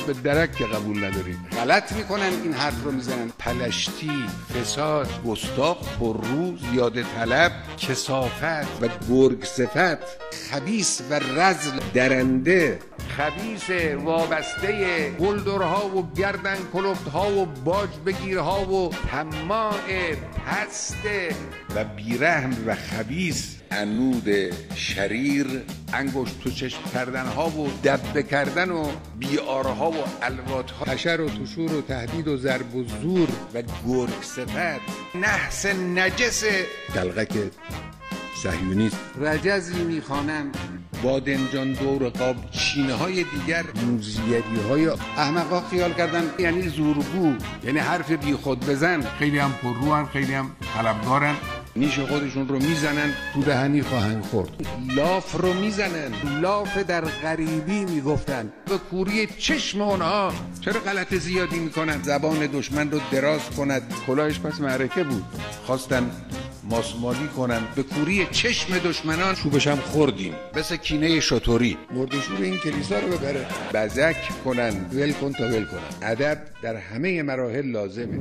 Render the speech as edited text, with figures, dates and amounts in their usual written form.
به درک که قبول نداریم. غلط میکنن این حرف رو میزنن. پلشتی، فساد، گستاخ، پررو، زیاده طلب، کثافت و گرگ صفت، خبیث و رذل، درنده، خبیث وابسته گلدرها و گردن کلفتها و باج بگیرها و طماع پست و بیرحم و خبیث، عنود شریر، انگشت تو چشم کردنها و دبه کردن و بیارها و الواتها، حشر و تشور و تهدید و ضرب و زور و گرگ صفت، نحس نجس دلغک صهیونیست، رجزی میخوانند بادنجان دور قاب چینه های دیگر، موزیدی های احمقا خیال کردن یعنی زورگو، یعنی حرف بی خود بزن. خیلی هم پرروان، خیلی هم طلبکارن، نیش خودشون رو میزنن تو دهنی خواهند خورد. لاف رو میزنن، لاف در غریبی میگفتن به کوری چشم اونها. چرا غلط زیادی میکنن؟ زبان دشمن رو دراز کند. کلاهش پس معرکه بود، خواستن ماسمالی کنن. به کوری چشم دشمنان چوبش هم خوردیم، مثل کینه شطوری. مردشور این کلیسا رو ببره، بزک کنن، ول کن تا ول کنن. ادب در همه مراحل لازمه.